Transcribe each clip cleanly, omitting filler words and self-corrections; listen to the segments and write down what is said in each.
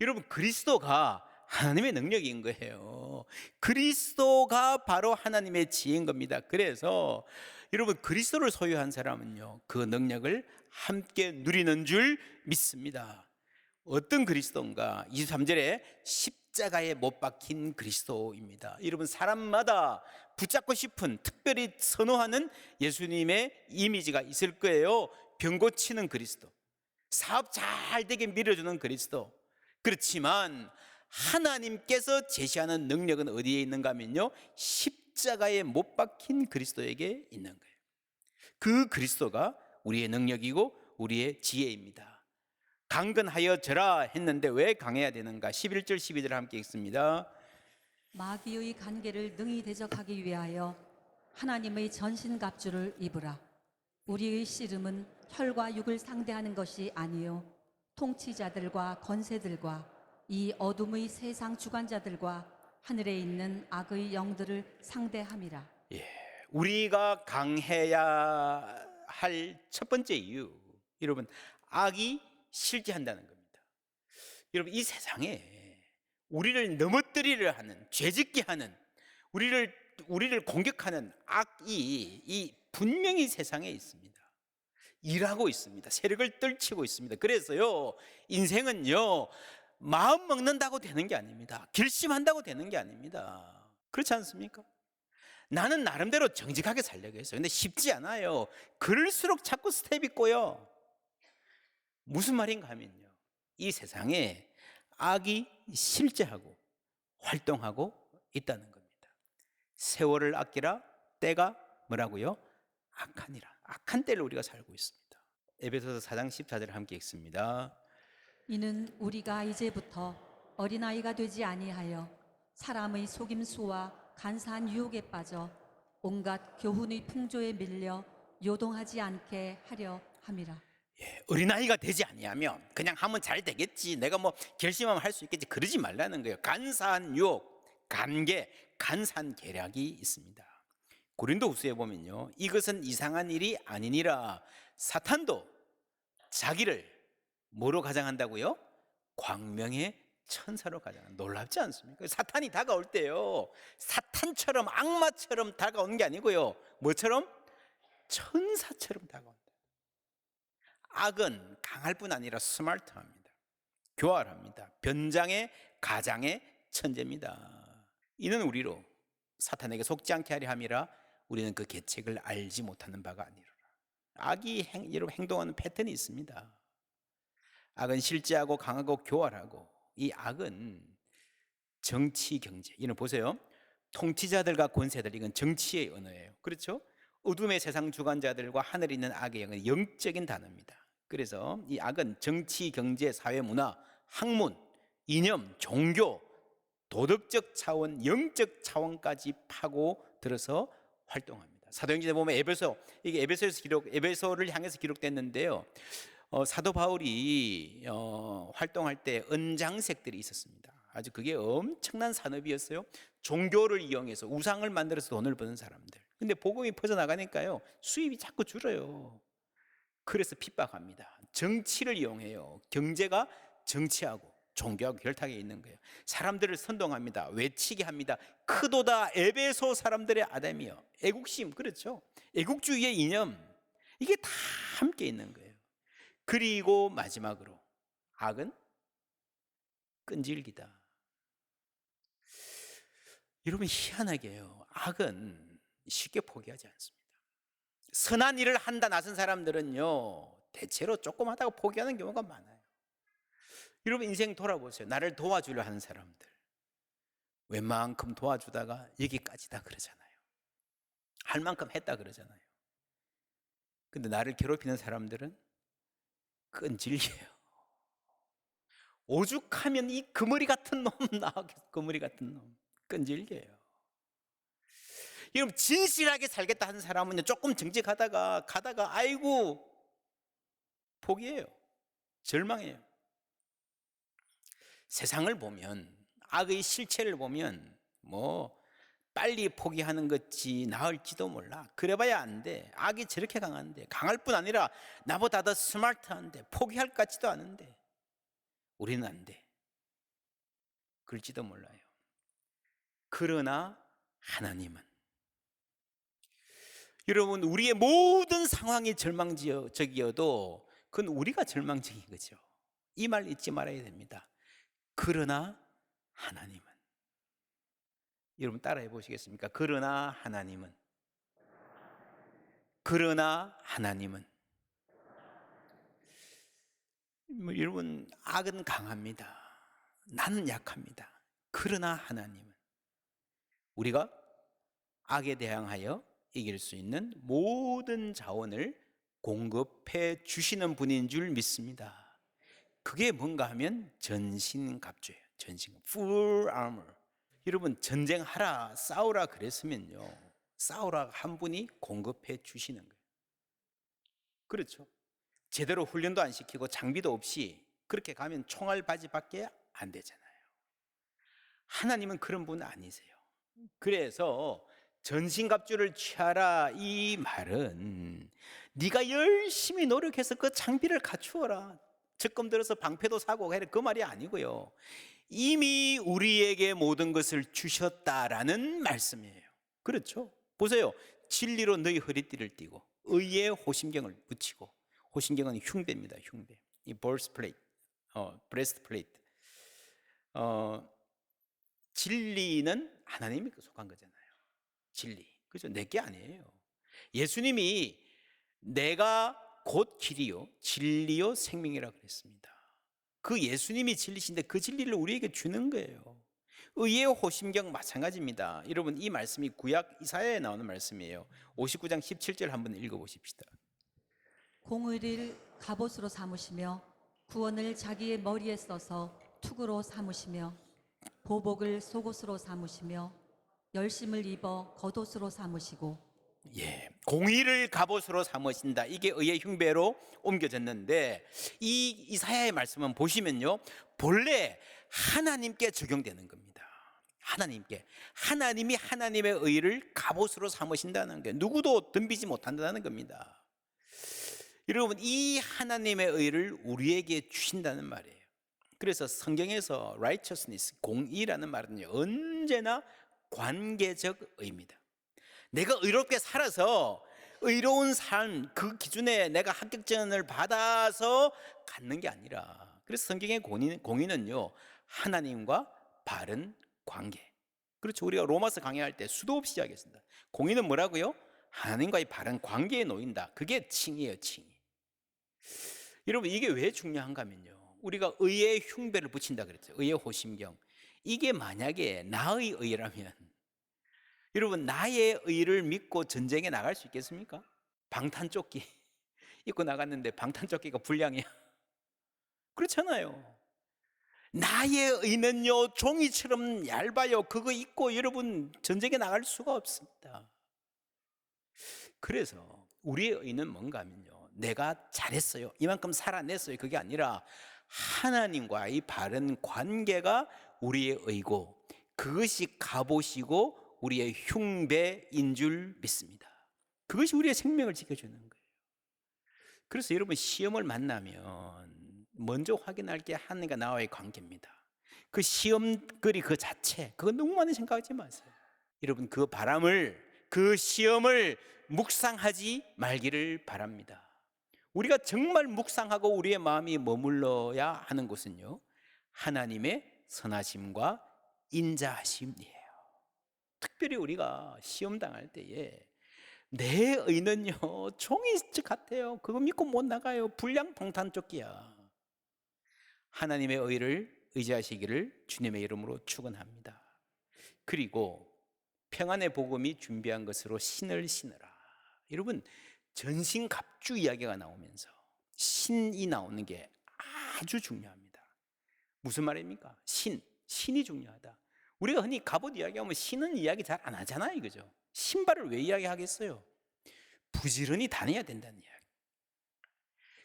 여러분, 그리스도가 하나님의 능력인 거예요. 그리스도가 바로 하나님의 지혜인 겁니다. 그래서 여러분, 그리스도를 소유한 사람은요, 그 능력을 함께 누리는 줄 믿습니다. 어떤 그리스도인가? 23절에 십자가에 못 박힌 그리스도입니다. 여러분, 사람마다 붙잡고 싶은, 특별히 선호하는 예수님의 이미지가 있을 거예요. 병 고치는 그리스도, 사업 잘 되게 밀어주는 그리스도. 그렇지만 하나님께서 제시하는 능력은 어디에 있는가 하면요, 십자가에 못 박힌 그리스도에게 있는 거예요. 그 그리스도가 우리의 능력이고 우리의 지혜입니다. 강건하여 져라 했는데 왜 강해야 되는가? 11절 12절 함께 읽습니다. 마귀의 간계를 능히 대적하기 위하여 하나님의 전신갑주를 입으라. 우리의 씨름은 혈과 육을 상대하는 것이 아니요 통치자들과 권세들과 이 어둠의 세상 주관자들과 하늘에 있는 악의 영들을 상대함이라. 우리가 강해야 할 첫 번째 이유, 여러분, 악이 실제한다는 겁니다. 여러분, 이 세상에 우리를 넘어뜨리려 하는, 죄짓게 하는, 우리를 공격하는 악이 분명히 세상에 있습니다. 일하고 있습니다. 세력을 떨치고 있습니다. 그래서요, 인생은요, 마음 먹는다고 되는 게 아닙니다. 결심한다고 되는 게 아닙니다. 그렇지 않습니까? 나는 나름대로 정직하게 살려고 했어요. 근데 쉽지 않아요. 그럴수록 자꾸 스텝이 꼬여. 무슨 말인가 하면요, 이 세상에 악이 실제하고 활동하고 있다는 겁니다. 세월을 아끼라, 때가 뭐라고요? 악하니라. 악한 때를 우리가 살고 있습니다. 에베소서 4장 14절 함께 읽습니다. 이는 우리가 이제부터 어린아이가 되지 아니하여 사람의 속임수와 간사한 유혹에 빠져 온갖 교훈의 풍조에 밀려 요동하지 않게 하려 함이라. 어린아이가 되지 아니하면 그냥 하면 잘 되겠지, 내가 뭐 결심하면 할 수 있겠지, 그러지 말라는 거예요. 간사한 유혹, 간계, 간사한 계략이 있습니다. 고린도후서에 보면요, 이것은 이상한 일이 아니니라. 사탄도 자기를 뭐로 가장한다고요? 광명의 천사로 가장한다. 놀랍지 않습니까? 사탄이 다가올 때요, 사탄처럼, 악마처럼 다가오는 게 아니고요, 뭐처럼? 천사처럼 다가온다. 악은 강할 뿐 아니라 스마트합니다. 교활합니다. 변장의 가장의 천재입니다. 이는 우리로 사탄에게 속지 않게 하려 함이라. 우리는 그 계책을 알지 못하는 바가 아니로라. 악이 여러분 행동하는 패턴이 있습니다. 악은 실제하고 강하고 교활하고, 이 악은 정치, 경제, 이는 보세요, 통치자들과 권세들, 이건 정치의 언어예요. 그렇죠? 어둠의 세상 주관자들과 하늘에 있는 악의 영은 영적인 단어입니다. 그래서 이 악은 정치, 경제, 사회, 문화, 학문, 이념, 종교, 도덕적 차원, 영적 차원까지 파고 들어서 활동합니다. 사도행전에 보면 에베소를 향해서 기록됐는데요, 사도 바울이 활동할 때 은장색들이 있었습니다. 아주 그게 엄청난 산업이었어요. 종교를 이용해서 우상을 만들어서 돈을 버는 사람들. 근데 복음이 퍼져나가니까요, 수입이 자꾸 줄어요. 그래서 핍박합니다. 정치를 이용해요. 경제가 정치하고 종교하고 결탁해 있는 거예요. 사람들을 선동합니다. 외치게 합니다. 크도다 에베소 사람들의 아담이요. 애국심, 그렇죠? 애국주의의 이념, 이게 다 함께 있는 거예요. 그리고 마지막으로 악은 끈질기다. 여러분, 희한하게요, 악은 쉽게 포기하지 않습니다. 선한 일을 한다 나선 사람들은요, 대체로 조금 하다가 포기하는 경우가 많아요. 여러분, 인생 돌아보세요. 나를 도와주려 하는 사람들, 웬만큼 도와주다가 여기까지다 그러잖아요. 할 만큼 했다 그러잖아요. 근데 나를 괴롭히는 사람들은 끈질겨요. 오죽하면 이 그머리 같은 놈 나오겠어. 그머리 같은 놈 끈질겨요. 여러분, 진실하게 살겠다 하는 사람은요, 조금 정직하다가 가다가 아이고 포기해요. 절망해요. 세상을 보면, 악의 실체를 보면 뭐 빨리 포기하는 것이 나을지도 몰라. 그래봐야 안 돼. 악이 저렇게 강한데, 강할 뿐 아니라 나보다 더 스마트한데, 포기할 것 같지도 않은데 우리는 안 돼. 그럴지도 몰라요. 그러나 하나님은, 여러분, 우리의 모든 상황이 절망적이어도 그건 우리가 절망적인 거죠. 이 말 잊지 말아야 됩니다. 그러나 하나님은, 여러분 따라해 보시겠습니까? 그러나 하나님은, 그러나 하나님은. 여러분, 악은 강합니다. 나는 약합니다. 그러나 하나님은 우리가 악에 대항하여 이길 수 있는 모든 자원을 공급해 주시는 분인 줄 믿습니다. 그게 뭔가 하면 전신갑주예요. full armor. 여러분, 전쟁하라, 싸우라 그랬으면요, 싸우라 한 분이 공급해 주시는 거예요. 그렇죠? 제대로 훈련도 안 시키고 장비도 없이 그렇게 가면 총알 바지밖에 안 되잖아요. 하나님은 그런 분 아니세요. 그래서 전신갑주를 취하라, 이 말은 네가 열심히 노력해서 그 장비를 갖추어라, 적금 들어서 방패도 사고 해라, 그 말이 아니고요, 이미 우리에게 모든 것을 주셨다라는 말씀이에요. 그렇죠? 보세요. 진리로 너희 허리띠를 띠고 의의 호심경을 붙이고, 호심경은 흉배입니다. 흉배. 이 브레스트 플레이트. 진리는 하나님이 속한 거잖아요. 진리. 그죠? 내게 아니에요. 예수님이 내가 곧 길이요 진리요 생명이라 그랬습니다. 그 예수님이 진리신데 그 진리를 우리에게 주는 거예요. 의의 호심경 마찬가지입니다. 여러분, 이 말씀이 구약 이사야에 나오는 말씀이에요. 59장 17절 한번 읽어보십시다. 공의를 갑옷으로 삼으시며 구원을 자기의 머리에 써서 투구로 삼으시며 보복을 속옷으로 삼으시며 열심을 입어 겉옷으로 삼으시고. 예, 공의를 갑옷으로 삼으신다. 이게 의의 흉배로 옮겨졌는데, 이 이사야의 말씀은 보시면요, 본래 하나님께 적용되는 겁니다. 하나님이 하나님의 의를 갑옷으로 삼으신다는 게 누구도 덤비지 못한다는 겁니다. 여러분, 이 하나님의 의를 우리에게 주신다는 말이에요. 그래서 성경에서 righteousness, 공의라는 말은 언제나 관계적 의입니다. 내가 의롭게 살아서 의로운 삶, 그 기준에 내가 합격전을 받아서 갖는 게 아니라, 그래서 성경의 공의는요, 하나님과 바른 관계. 그렇죠. 우리가 로마서 강의할 때 수도 없이 이야기했습니다. 공의는 뭐라고요? 하나님과의 바른 관계에 놓인다. 그게 칭이에요, 칭이. 여러분, 이게 왜 중요한가 하면요, 우리가 의의 흉배를 붙인다 그랬죠. 의의 호심경. 이게 만약에 나의 의라면, 여러분, 나의 의를 믿고 전쟁에 나갈 수 있겠습니까? 방탄조끼 입고 나갔는데 방탄조끼가 불량이야. 그렇잖아요. 나의 의는요, 종이처럼 얇아요. 그거 입고 여러분 전쟁에 나갈 수가 없습니다. 그래서 우리의 의는 뭔가 하면요, 내가 잘했어요, 이만큼 살아냈어요, 그게 아니라 하나님과의 바른 관계가 우리의 의고, 그것이 갑옷이고 우리의 흉배인 줄 믿습니다. 그것이 우리의 생명을 지켜주는 거예요. 그래서 여러분, 시험을 만나면 먼저 확인할 게 하나님과 나와의 관계입니다. 그 시험거리 그 자체, 그거 너무 많이 생각하지 마세요. 여러분, 그 시험을 묵상하지 말기를 바랍니다. 우리가 정말 묵상하고 우리의 마음이 머물러야 하는 곳은요, 하나님의 선하심과 인자하심이에요. 특별히 우리가 시험 당할 때에 내 의는요, 종이 같아요. 그거 믿고 못 나가요. 불량 방탄조끼야. 하나님의 의를 의지하시기를 주님의 이름으로 축원합니다. 그리고 평안의 복음이 준비한 것으로 신을 신으라. 여러분, 전신갑주 이야기가 나오면서 신이 나오는 게 아주 중요합니다. 무슨 말입니까? 신이 중요하다. 우리가 흔히 갑옷 이야기하면 신은 이야기 잘 안 하잖아요, 그죠? 신발을 왜 이야기하겠어요? 부지런히 다녀야 된다는 이야기.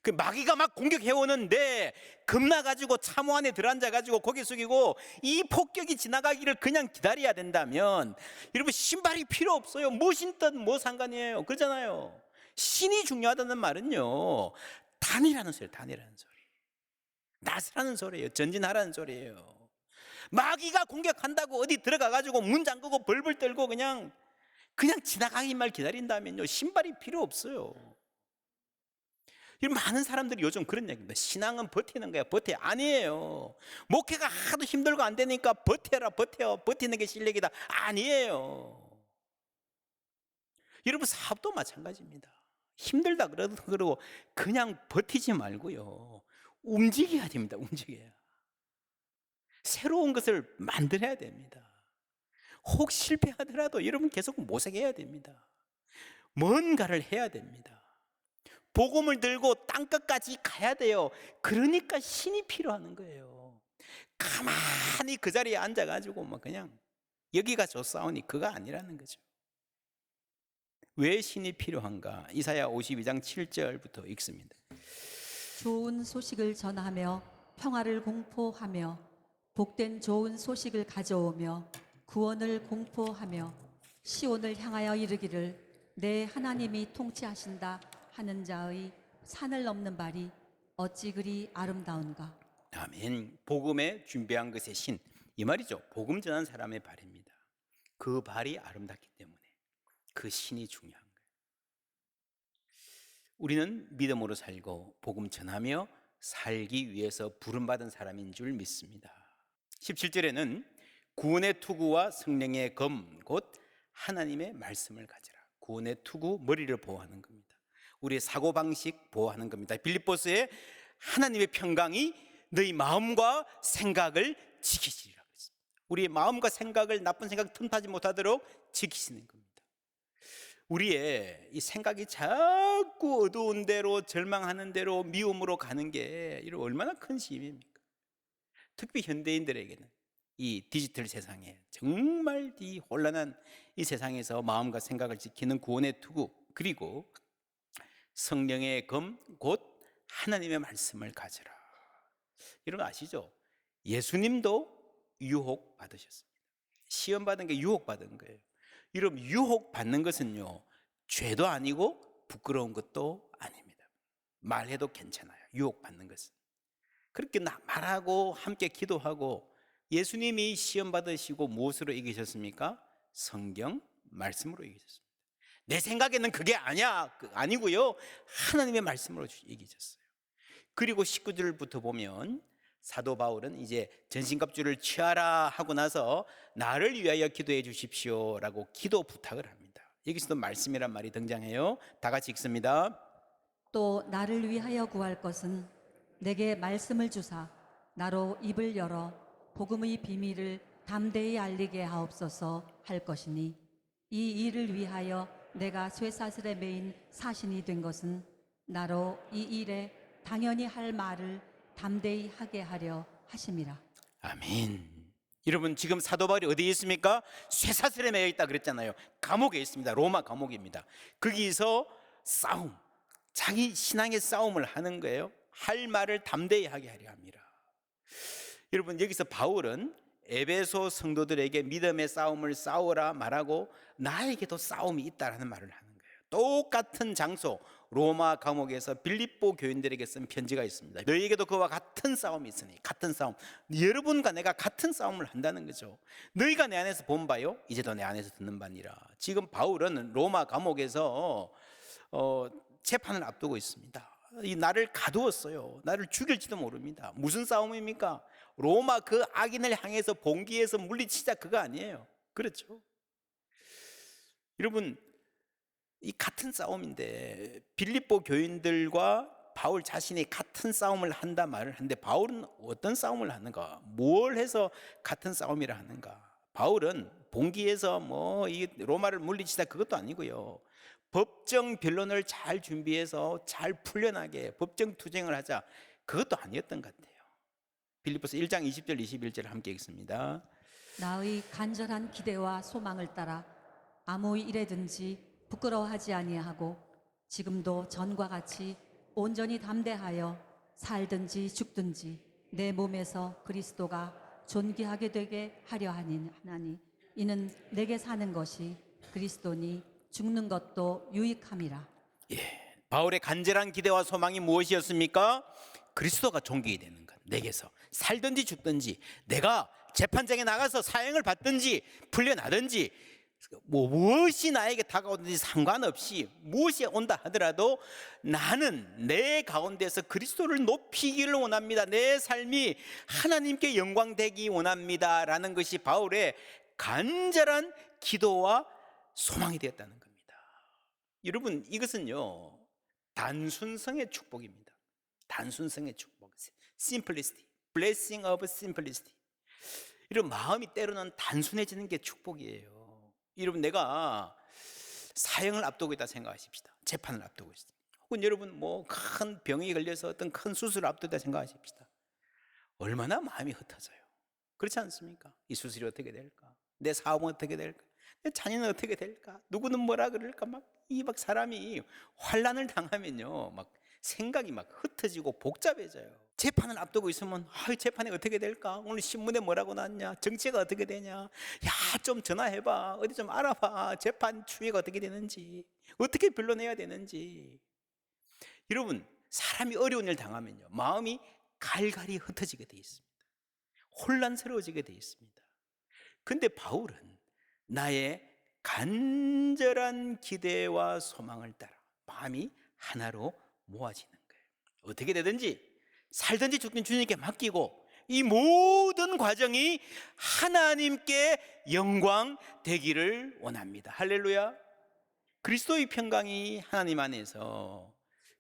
그 마귀가 막 공격해 오는데 겁나가지고 참호 안에 들어앉아가지고 고개 숙이고 이 폭격이 지나가기를 그냥 기다려야 된다면, 여러분, 신발이 필요 없어요. 뭐 신든 뭐 상관이에요. 그러잖아요. 신이 중요하다는 말은요, 다니라는 소리. 나서라는 소리예요. 전진하라는 소리예요. 마귀가 공격한다고 어디 들어가가지고 문 잠그고 벌벌 떨고 그냥 지나가기만 기다린다면요, 신발이 필요 없어요. 많은 사람들이 요즘 그런 얘기입니다. 신앙은 버티는 거야. 버텨. 아니에요. 목회가 하도 힘들고 안 되니까 버텨라. 버티는 게 실력이다. 아니에요. 여러분, 사업도 마찬가지입니다. 힘들다 그러고 그냥 버티지 말고요, 움직여야 됩니다. 움직여야. 새로운 것을 만들어야 됩니다. 혹 실패하더라도 여러분 계속 모색해야 됩니다. 뭔가를 해야 됩니다. 복음을 들고 땅끝까지 가야 돼요. 그러니까 신이 필요한 거예요. 가만히 그 자리에 앉아가지고 그냥 여기가 좋사오니 그거 아니라는 거죠. 왜 신이 필요한가? 이사야 52장 7절부터 읽습니다. 좋은 소식을 전하며 평화를 공포하며 복된 좋은 소식을 가져오며 구원을 공포하며 시온을 향하여 이르기를 내 하나님이 통치하신다 하는 자의 산을 넘는 발이 어찌 그리 아름다운가. 아멘. 복음에 준비한 것의 신, 이 말이죠. 복음 전한 사람의 발입니다. 그 발이 아름답기 때문에 그 신이 중요한 거예요. 우리는 믿음으로 살고 복음 전하며 살기 위해서 부름받은 사람인 줄 믿습니다. 17절에는 구원의 투구와 성령의 검, 곧 하나님의 말씀을 가지라. 구원의 투구, 머리를 보호하는 겁니다. 우리의 사고방식 보호하는 겁니다. 빌립보서에 하나님의 평강이 너희 마음과 생각을 지키시리라고 했습니다. 우리의 마음과 생각을 나쁜 생각 틈타지 못하도록 지키시는 겁니다. 우리의 이 생각이 자꾸 어두운 대로, 절망하는 대로, 미움으로 가는 게 이런 얼마나 큰 짐입니까? 특히 현대인들에게는 이 디지털 세상에, 정말 이 혼란한 이 세상에서 마음과 생각을 지키는 구원의 투구, 그리고 성령의 검, 곧 하나님의 말씀을 가져라. 여러분 아시죠? 예수님도 유혹 받으셨습니다. 시험 받은 게 유혹 받은 거예요. 여러분, 유혹 받는 것은요, 죄도 아니고 부끄러운 것도 아닙니다. 말해도 괜찮아요. 유혹 받는 것은. 그렇게 말하고 함께 기도하고, 예수님이 시험 받으시고 무엇으로 이기셨습니까? 성경 말씀으로 이기셨습니다. 내 생각에는 그게 아니고요, 하나님의 말씀으로 이기셨어요. 그리고 19절부터 보면 사도 바울은 이제 전신갑주를 취하라 하고 나서 나를 위하여 기도해 주십시오라고 기도 부탁을 합니다. 여기서도 말씀이란 말이 등장해요. 다 같이 읽습니다. 또 나를 위하여 구할 것은 내게 말씀을 주사 나로 입을 열어 복음의 비밀을 담대히 알리게 하옵소서 할 것이니, 이 일을 위하여 내가 쇠사슬에 매인 사신이 된 것은 나로 이 일에 당연히 할 말을 담대히 하게 하려 하심이라. 아멘. 여러분, 지금 사도 바울이 어디에 있습니까? 쇠사슬에 매여 있다 그랬잖아요. 감옥에 있습니다. 로마 감옥입니다. 거기서 싸움, 자기 신앙의 싸움을 하는 거예요. 할 말을 담대히 하게 하려 합니다. 여러분, 여기서 바울은 에베소 성도들에게 믿음의 싸움을 싸우라 말하고 나에게도 싸움이 있다라는 말을 하는 거예요. 똑같은 장소, 로마 감옥에서 빌립보 교인들에게 쓴 편지가 있습니다. 너희에게도 그와 같은 싸움이 있으니, 같은 싸움, 여러분과 내가 같은 싸움을 한다는 거죠. 너희가 내 안에서 본 바요, 이제도 내 안에서 듣는 바니라. 지금 바울은 로마 감옥에서 재판을 앞두고 있습니다. 이 나를 가두었어요. 나를 죽일지도 모릅니다. 무슨 싸움입니까? 로마 그 악인을 향해서 봉기해서 물리치자, 그거 아니에요. 그렇죠? 여러분, 이 같은 싸움인데 빌립보 교인들과 바울 자신이 같은 싸움을 한다 말을 하는데, 바울은 어떤 싸움을 하는가? 뭘 해서 같은 싸움이라 하는가? 바울은 봉기해서 이 로마를 물리치자, 그것도 아니고요, 법정 변론을 잘 준비해서 잘 풀려나게 법정 투쟁을 하자, 그것도 아니었던 것 같아요. 빌립보서 1장 20절 21절 함께 읽습니다. 나의 간절한 기대와 소망을 따라 아무 일에든지 부끄러워하지 아니하고 지금도 전과 같이 온전히 담대하여 살든지 죽든지 내 몸에서 그리스도가 존귀하게 되게 하려 하나니, 이는 내게 사는 것이 그리스도니 죽는 것도 유익함이라. 바울의 간절한 기대와 소망이 무엇이었습니까? 그리스도가 존귀되는 것, 내게서 살든지 죽든지 내가 재판장에 나가서 사형을 받든지 풀려나든지 무엇이 나에게 다가오든지 상관없이 무엇이 온다 하더라도 나는 내 가운데서 그리스도를 높이기를 원합니다. 내 삶이 하나님께 영광되기 원합니다 라는 것이 바울의 간절한 기도와 소망이 되었다는 겁니다. 여러분, 이것은요 단순성의 축복입니다. 단순성의 축복, simplicity, blessing of simplicity. 이런 마음이 때로는 단순해지는 게 축복이에요. 여러분, 내가 사형을 앞두고 있다 생각하십시다. 재판을 앞두고 있습니다. 혹은 여러분 뭐 큰 병이 걸려서 어떤 큰 수술을 앞두고 있다 생각하십시다. 얼마나 마음이 흩어져요. 그렇지 않습니까? 이 수술이 어떻게 될까? 내 사업은 어떻게 될까? 내 자녀는 어떻게 될까? 누구는 뭐라 그럴까? 막 사람이 환난을 당하면요 막 생각이 막 흩어지고 복잡해져요. 재판을 앞두고 있으면 재판이 어떻게 될까? 오늘 신문에 뭐라고 났냐? 정치가 어떻게 되냐? 야, 좀 전화해봐. 어디 좀 알아봐. 재판 추이가 어떻게 되는지, 어떻게 변론해야 되는지. 여러분, 사람이 어려운 일 당하면요 마음이 갈갈이 흩어지게 돼 있습니다. 혼란스러워지게 돼 있습니다. 근데 바울은 나의 간절한 기대와 소망을 따라 마음이 하나로 모아지는 거예요. 어떻게 되든지 살든지 죽든지 주님께 맡기고 이 모든 과정이 하나님께 영광 되기를 원합니다. 할렐루야. 그리스도의 평강이 하나님 안에서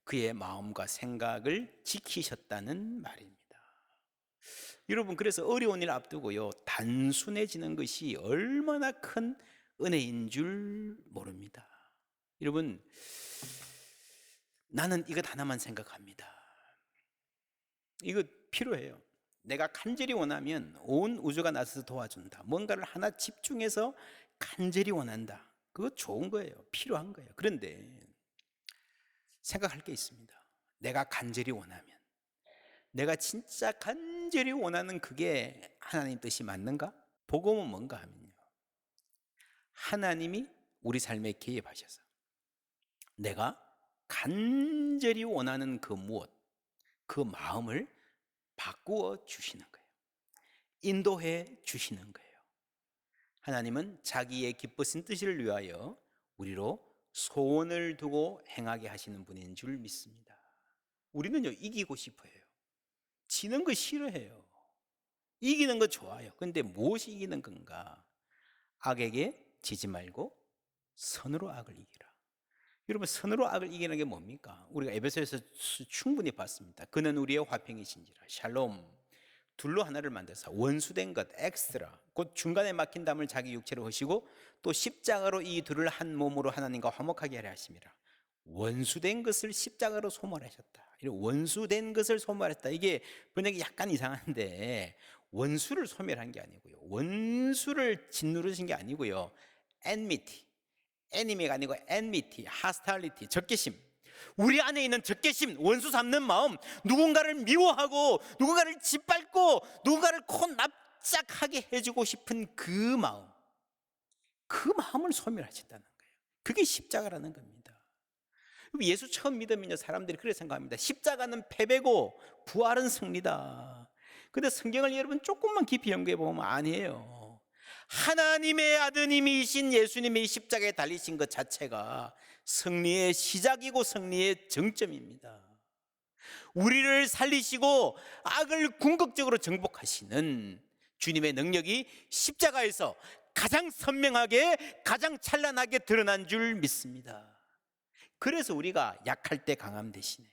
그의 마음과 생각을 지키셨다는 말입니다. 여러분, 그래서 어려운 일 앞두고요 단순해지는 것이 얼마나 큰 은혜인 줄 모릅니다. 여러분, 나는 이것 하나만 생각합니다. 이거 필요해요. 내가 간절히 원하면 온 우주가 나서서 도와준다. 뭔가를 하나 집중해서 간절히 원한다. 그거 좋은 거예요. 필요한 거예요. 그런데 생각할 게 있습니다. 내가 간절히 원하면, 내가 진짜 간절히 원하는 그게 하나님 뜻이 맞는가? 복음은 뭔가 하면요, 하나님이 우리 삶에 개입하셔서 내가 간절히 원하는 그 무엇, 그 마음을 바꾸어 주시는 거예요. 인도해 주시는 거예요. 하나님은 자기의 기쁘신 뜻을 위하여 우리로 소원을 두고 행하게 하시는 분인 줄 믿습니다. 우리는요 이기고 싶어요. 지는 거 싫어해요. 이기는 거 좋아요. 근데 무엇이 이기는 건가? 악에게 지지 말고 선으로 악을 이기라. 여러분, 선으로 악을 이기는 게 뭡니까? 우리가 에베소에서 충분히 봤습니다. 그는 우리의 화평이신지라. 샬롬. 둘로 하나를 만들어서 원수된 것, 엑스트라, 곧 중간에 막힌 담을 자기 육체로 하시고 또 십자가로 이 둘을 한 몸으로 하나님과 화목하게 하려 하심이라. 원수된 것을 십자가로 소멸하셨다. 원수된 것을 소멸했다. 이게 번역이 약간 이상한데, 원수를 소멸한 게 아니고요, 원수를 짓누르신 게 아니고요, enmity, enemy가 아니고 enmity, hostility, 적개심. 우리 안에 있는 적개심, 원수 삼는 마음, 누군가를 미워하고 누군가를 짓밟고 누군가를 코 납작하게 해주고 싶은 그 마음, 그 마음을 소멸하셨다는 거예요. 그게 십자가라는 겁니다. 예수 처음 믿으면요 사람들이 그렇게 생각합니다. 십자가는 패배고 부활은 승리다. 근데 성경을 여러분 조금만 깊이 연구해 보면 아니에요. 하나님의 아드님이신 예수님이 십자가에 달리신 것 자체가 승리의 시작이고 승리의 정점입니다. 우리를 살리시고 악을 궁극적으로 정복하시는 주님의 능력이 십자가에서 가장 선명하게, 가장 찬란하게 드러난 줄 믿습니다. 그래서 우리가 약할 때 강함 대신에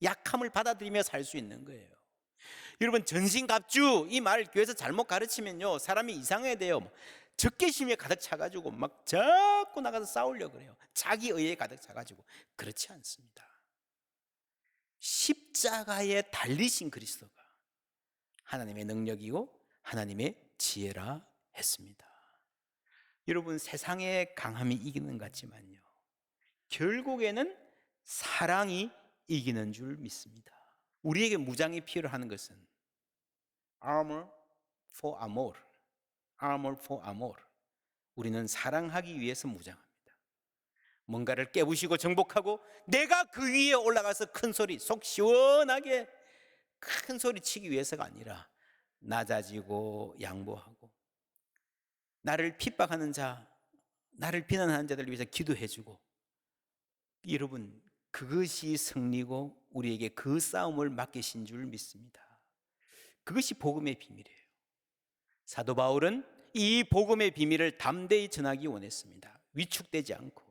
약함을 받아들이며 살 수 있는 거예요. 여러분, 전신갑주 이 말 교회에서 잘못 가르치면요 사람이 이상해야 돼요. 적개심에 가득 차가지고 막 자꾸 나가서 싸우려고 그래요. 자기 의에 가득 차가지고. 그렇지 않습니다. 십자가에 달리신 그리스도가 하나님의 능력이고 하나님의 지혜라 했습니다. 여러분, 세상의 강함이 이기는 것 같지만요 결국에는 사랑이 이기는 줄 믿습니다. 우리에게 무장이 필요한 것은 armor for amor, armor for amor. 우리는 사랑하기 위해서 무장합니다. 뭔가를 깨부시고 정복하고 내가 그 위에 올라가서 큰 소리, 속 시원하게 큰 소리 치기 위해서가 아니라 낮아지고 양보하고, 나를 핍박하는 자, 나를 비난하는 자들을 위해서 기도해주고, 여러분 그것이 승리고 우리에게 그 싸움을 맡기신 줄 믿습니다. 그것이 복음의 비밀이에요. 사도 바울은 이 복음의 비밀을 담대히 전하기 원했습니다. 위축되지 않고.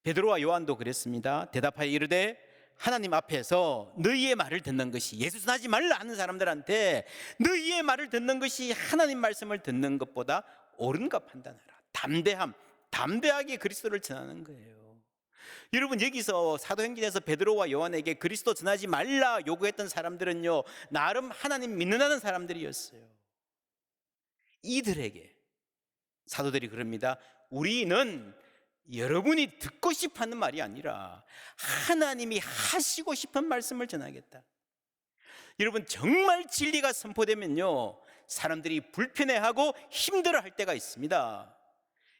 베드로와 요한도 그랬습니다. 대답하여 이르되 하나님 앞에서 너희의 말을 듣는 것이, 예수 전하지 말라 하는 사람들한테 너희의 말을 듣는 것이 하나님 말씀을 듣는 것보다 옳은가 판단하라. 담대하게 그리스도를 전하는 거예요. 여러분 여기서 사도행전에서 베드로와 요한에게 그리스도 전하지 말라 요구했던 사람들은요, 나름 하나님 믿는다는 사람들이었어요. 이들에게 사도들이 그럽니다. 우리는 여러분이 듣고 싶어 하는 말이 아니라 하나님이 하시고 싶은 말씀을 전하겠다. 여러분 정말 진리가 선포되면요, 사람들이 불편해하고 힘들어할 때가 있습니다.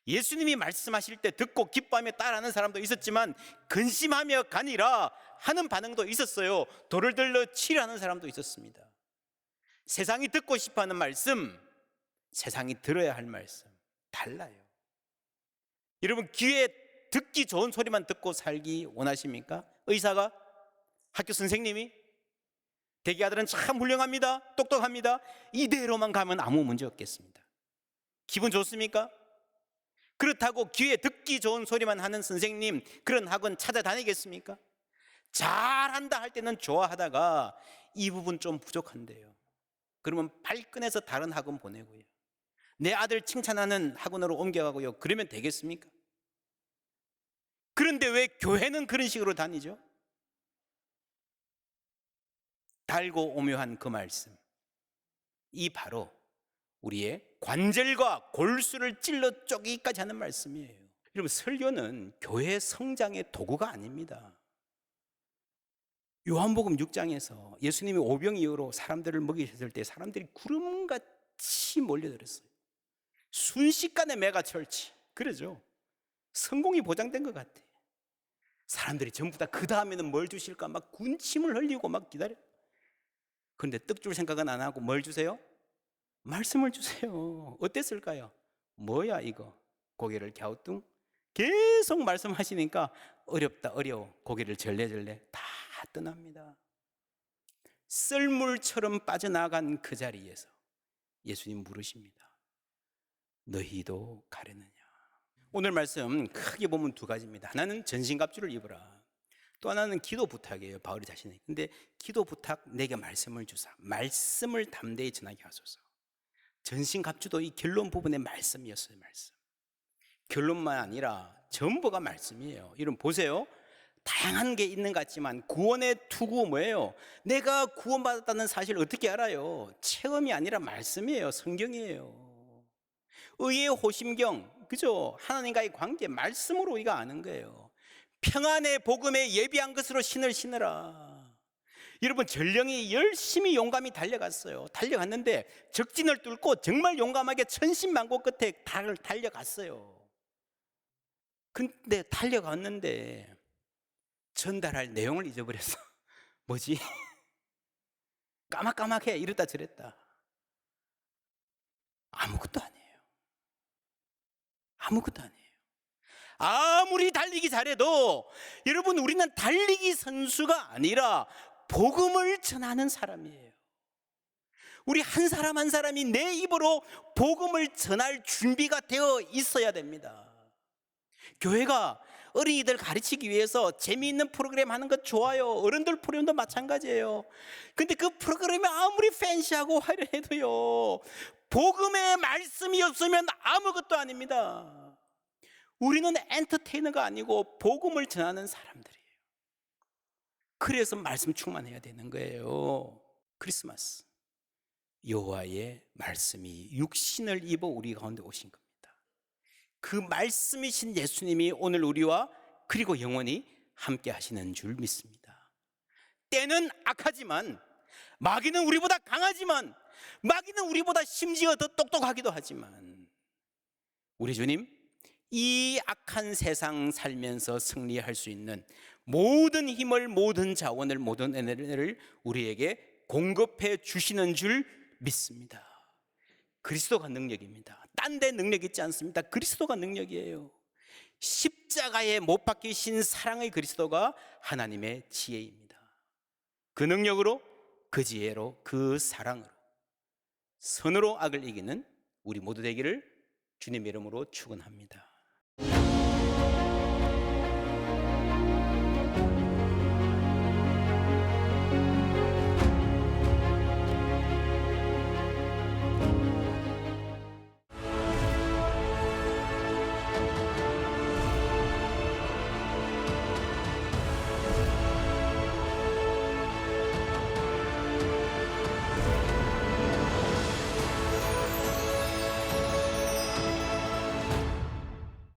예수님이 말씀하실 때 듣고 기뻐하며 따라하는 사람도 있었지만 근심하며 가니라 하는 반응도 있었어요. 돌을 들러 치려 하는 사람도 있었습니다. 세상이 듣고 싶어하는 말씀, 세상이 들어야 할 말씀 달라요. 여러분 귀에 듣기 좋은 소리만 듣고 살기 원하십니까? 의사가, 학교 선생님이, 대기 아들은 참 훌륭합니다, 똑똑합니다, 이대로만 가면 아무 문제 없겠습니다. 기분 좋습니까? 그렇다고 귀에 듣기 좋은 소리만 하는 선생님, 그런 학원 찾아다니겠습니까? 잘한다 할 때는 좋아하다가 이 부분 좀 부족한데요, 그러면 발끈해서 다른 학원 보내고요, 내 아들 칭찬하는 학원으로 옮겨가고요, 그러면 되겠습니까? 그런데 왜 교회는 그런 식으로 다니죠? 달고 오묘한 그 말씀, 이 바로 우리의 관절과 골수를 찔러 쪼개기까지 하는 말씀이에요. 여러분 설교는 교회 성장의 도구가 아닙니다. 요한복음 6장에서 예수님이 오병 이후로 사람들을 먹이셨을 때 사람들이 구름같이 몰려들었어요. 순식간에 메가철치, 그러죠. 성공이 보장된 것 같아. 사람들이 전부 다 그 다음에는 뭘 주실까 막 군침을 흘리고 막 기다려. 그런데 떡 줄 생각은 안 하고 뭘 주세요? 말씀을 주세요. 어땠을까요? 뭐야 이거? 고개를 갸우뚱 계속 말씀하시니까 어렵다 어려워, 고개를 절레절레 다 떠납니다. 썰물처럼 빠져나간 그 자리에서 예수님 물으십니다. 너희도 가려느냐? 오늘 말씀 크게 보면 두 가지입니다. 하나는 전신갑주를 입으라, 또 하나는 기도 부탁이에요, 바울이 자신에게. 근데 기도 부탁, 내게 말씀을 주사, 말씀을 담대히 전하게 하소서. 전신갑주도 이 결론 부분의 말씀이었어요. 말씀, 결론만 아니라 전부가 말씀이에요. 여러분 보세요, 다양한 게 있는 것 같지만 구원의 투구 뭐예요? 내가 구원받았다는 사실을 어떻게 알아요? 체험이 아니라 말씀이에요. 성경이에요. 의의 호심경, 그죠? 하나님과의 관계, 말씀으로 우리가 아는 거예요. 평안의 복음에 예비한 것으로 신을 신으라. 여러분 전령이 열심히 용감히 달려갔어요. 달려갔는데 적진을 뚫고 정말 용감하게 천신만고 끝에 달려갔어요. 근데 달려갔는데 전달할 내용을 잊어버렸어. 뭐지? 까맣까맣해, 이랬다 저랬다. 아무것도 아니에요. 아무것도 아니에요. 아무리 달리기 잘해도 여러분 우리는 달리기 선수가 아니라 복음을 전하는 사람이에요. 우리 한 사람 한 사람이 내 입으로 복음을 전할 준비가 되어 있어야 됩니다. 교회가 어린이들 가르치기 위해서 재미있는 프로그램 하는 것 좋아요. 어른들 프로그램도 마찬가지예요. 근데 그 프로그램이 아무리 팬시하고 화려해도요, 복음의 말씀이 없으면 아무것도 아닙니다. 우리는 엔터테이너가 아니고 복음을 전하는 사람들이에요. 그래서 말씀 충만해야 되는 거예요. 크리스마스, 여호와의 말씀이 육신을 입어 우리 가운데 오신 겁니다. 그 말씀이신 예수님이 오늘 우리와 그리고 영원히 함께 하시는 줄 믿습니다. 때는 악하지만, 마귀는 우리보다 강하지만, 마귀는 우리보다 심지어 더 똑똑하기도 하지만, 우리 주님 이 악한 세상 살면서 승리할 수 있는 모든 힘을, 모든 자원을, 모든 에너지를 우리에게 공급해 주시는 줄 믿습니다. 그리스도가 능력입니다. 딴 데 능력 있지 않습니다. 그리스도가 능력이에요. 십자가에 못 박히신 사랑의 그리스도가 하나님의 지혜입니다. 그 능력으로, 그 지혜로, 그 사랑으로, 선으로 악을 이기는 우리 모두 되기를 주님의 이름으로 축원합니다.